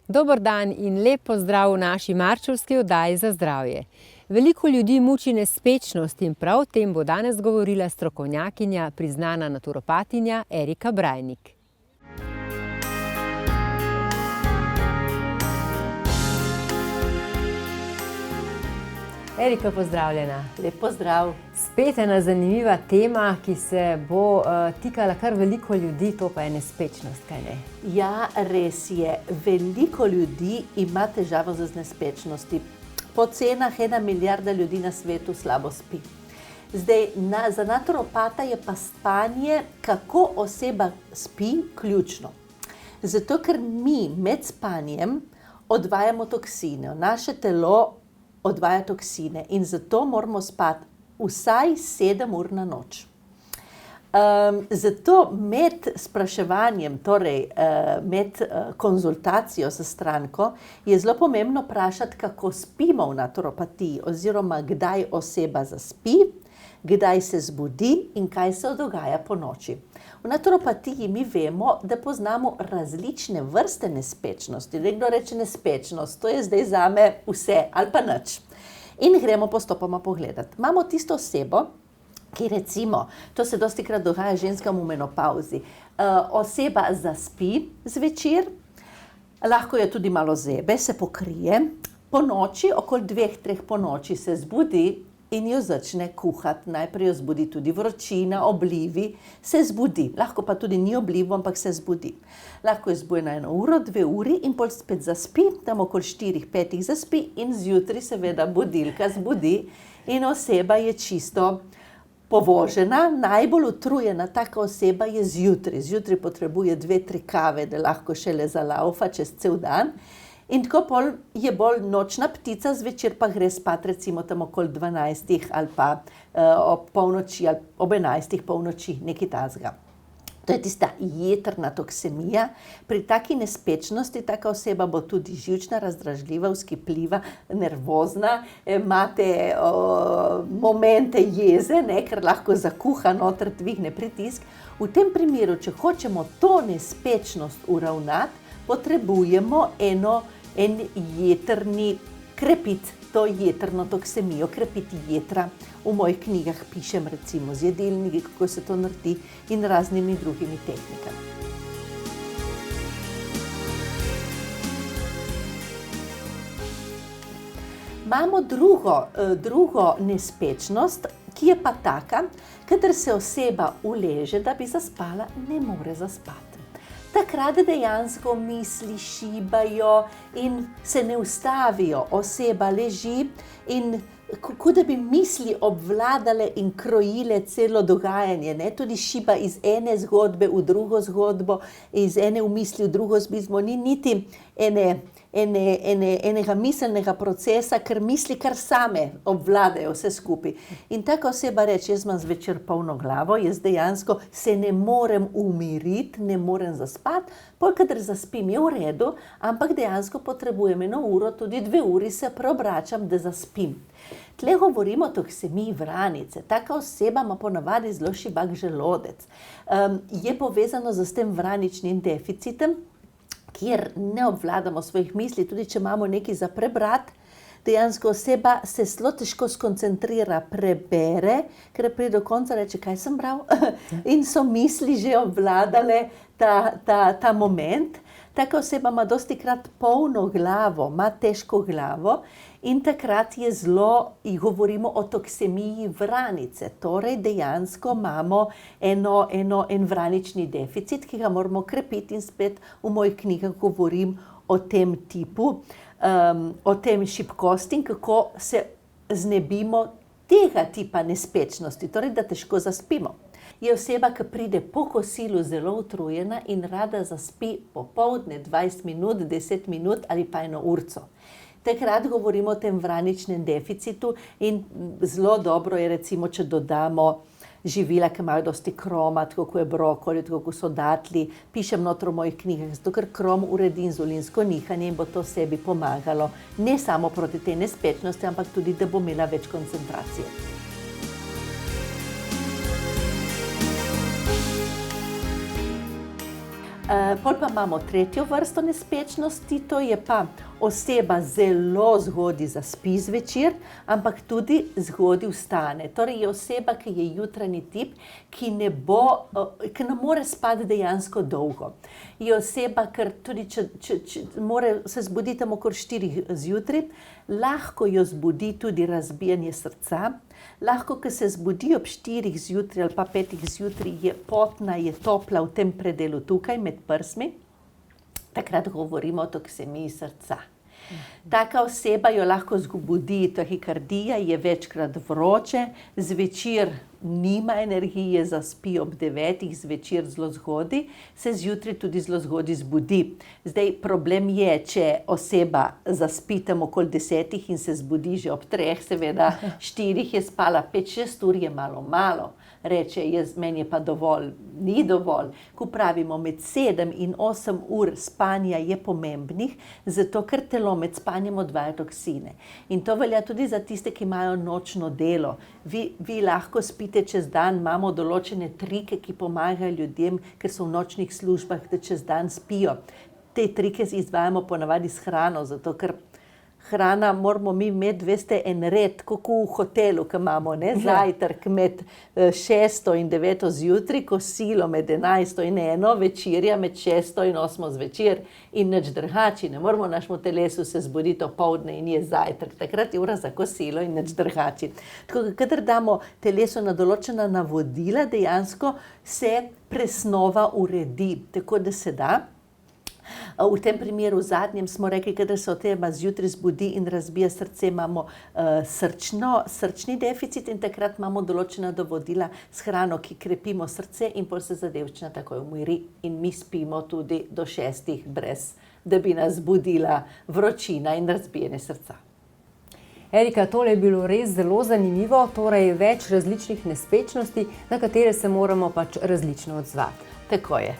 Dober dan in lep pozdrav v naši marčevski oddaji za zdravje. Veliko ljudi muči nespečnost in prav o tem bo danes govorila strokovnjakinja, priznana naturopatinja Erika Brajnik. Erika, pozdravljena. Lep pozdrav. Spet ena zanimiva tema, ki se bo tikala kar veliko ljudi, to pa je nespečnost, kaj ne? Ja, res je. Veliko ljudi ima težavo z nespečnosti. Po cenah 1 milijarda ljudi na svetu slabo spi. Zdaj, za naturopata je pa spanje, kako oseba spi, ključno. Zato, ker mi med spanjem odvajamo toksine. Naše telo odvaja toksine in zato moramo spati vsaj 7 ur na noč. Zato med spraševanjem, torej med konzultacijo s stranko, je zelo pomembno vprašati, kako spimo v naturopatiji oziroma kdaj oseba zaspi, kdaj se zbudi in kaj se dogaja po noči. V naturopatiji mi vemo, da poznamo različne vrste nespečnosti. Nekdo reče nespečnost, to je zdaj zame vse ali pa nič. In gremo postopoma pogledati. Imamo tisto osebo, ki recimo, to se dostikrat dogaja ženskam v menopavzi, oseba zaspi zvečer, lahko je tudi malo zebe, se pokrije, po noči, okoli 2-3 po noči se zbudi in jo začne kuhati. Najprej jo zbudi tudi vročina, oblivi, se zbudi. Lahko pa tudi ni oblivo, ampak se zbudi. Lahko je zbujena 1 uro, 2 uri in pol spet zaspi, tam okoli 4-5 zaspi in zjutraj seveda budilka zbudi in oseba je čisto povožena. Najbolj utrujena taka oseba je zjutraj. Zjutraj potrebuje 2-3 kave, da lahko šele zalaufa čez cel dan. In tako pol je bolj nočna ptica, zvečer pa gre spat recimo tam okoli 12 ali pa ob polnoči ali ob 11 polnoči, nekaj takega. To je tista jetrna toksemija. Pri taki nespečnosti taka oseba bo tudi živčna, razdražljiva, vzkipljiva, nervozna, imate momente jeze, ker lahko zakuha noter, dvigne pritisk. V tem primeru, če hočemo to nespečnost uravnati, potrebujemo en jetrni krepiti to jetrno toksemijo, krepiti jetra. V mojih knjigah pišem recimo z jedilniki, kako se to naredi in raznimi drugimi tehnikami. Imamo drugo nespečnost, ki je pa taka, kadar se oseba uleže, da bi zaspala, ne more zaspati. Takrat dejansko misli šibajo in se ne ustavijo. Oseba leži in kako da bi misli obvladale in krojile celo dogajanje, ne? Tudi šiba iz ene zgodbe v drugo zgodbo, iz ene v misli v drugo zbizmo, ni niti enega miselnega procesa, ker misli kar same obvladajo vse skupaj. In taka oseba reče, jaz imam zvečer polno glavo, jaz dejansko se ne morem umiriti, ne morem zaspati, pol kadar zaspim je v redu, ampak dejansko potrebujem 1 uro, tudi 2 uri se preobračam, da zaspim. Tle govorimo o toksemiji vranice. Taka oseba ima ponavadi zelo šibak želodec. Je povezano s tem vraničnim deficitem, kjer ne obvladamo svojih misli, tudi če imamo nekaj za prebrati, dejansko oseba se zelo težko skoncentrira, prebere, ker pride do konca reče, kaj sem bral? In so misli že obvladale ta moment. Taka oseba ima dostikrat polno glavo, ima težko glavo in takrat je zelo, govorimo o toksemiji vranice. Torej dejansko imamo en vranični deficit, ki ga moramo krepiti in spet v mojih knjigah govorim o tem tipu, o tem šibkosti in kako se znebimo tega tipa nespečnosti, torej da težko zaspimo. Je oseba, ki pride po kosilu zelo utrujena in rada zaspi popoldne 20 minut, 10 minut ali pa 1 urico. Takrat govorimo o tem vraničnem deficitu in zelo dobro je recimo, če dodamo živila, ki imajo dosti kroma, tako kot je brokoli, tako kot so datli. Pišem noter v mojih knjigah, zato ker krom uredi inzulinsko nihanje in bo to sebi pomagalo. Ne samo proti tej nespečnosti, ampak tudi, da bo imela več koncentracije. Pol pa imamo tretjo vrsto nespečnosti, to je pa oseba zelo zgodaj zaspi zvečer, ampak tudi zgodaj vstane. Torej je oseba, ki je jutranji tip, ki ne more spati dejansko dolgo. Je oseba, ker tudi če more se zbuditi tam okoli 4 zjutraj, lahko jo zbudi tudi razbijanje srca. Lahko, ko se zbudi ob 4 zjutraj ali pa 5 zjutraj, je potna, je topla v tem predelu tukaj med prsmi, takrat govorimo o toksemiji srca. Taka oseba jo lahko zbudi tahikardija, je večkrat vroče, zvečer nima energije, zaspi ob 9, zvečer zelo zgodaj, se zjutraj tudi zelo zgodaj zbudi. Zdaj, problem je, če oseba zaspi tam okoli 10 in se zbudi že ob 3, seveda 4 je spala, 5-6 ur je malo. Reče, meni je pa dovolj, ni dovolj. Ko pravimo, med 7 in 8 ur spanja je pomembnih, zato ker telo med spanjem odvaja toksine. In to velja tudi za tiste, ki imajo nočno delo. Vi lahko spite čez dan, imamo določene trike, ki pomagajo ljudem, ker so v nočnih službah, da čez dan spijo. Te trike izvajamo ponavadi s hrano, zato ker hrana moramo mi imeti, veste, en red, kot v hotelu, ki imamo, zajtrk med 6 in 9 zjutraj, kosilo med 11 in 1, večerja med 6 in 8 zvečer in nič drugače. Ne moramo našemu telesu se zbuditi opoldne in je zajtrk. Takrat je ura za kosilo in nič drugače. Tako, kadar damo telesu na določena navodila, dejansko se presnova uredi, tako da se da. V tem primeru, v zadnjem, smo rekli, kadar se oseba zjutraj zbudi in razbija srce, imamo srčni deficit in takrat imamo določena navodila s hrano, ki krepimo srce in pol se zadevščina takoj umiri in mi spimo tudi do 6, brez da bi nas budila vročina in razbijanje srca. Erika, tole je bilo res zelo zanimivo, torej več različnih nespečnosti, na katere se moramo pač različno odzvati. Tako je.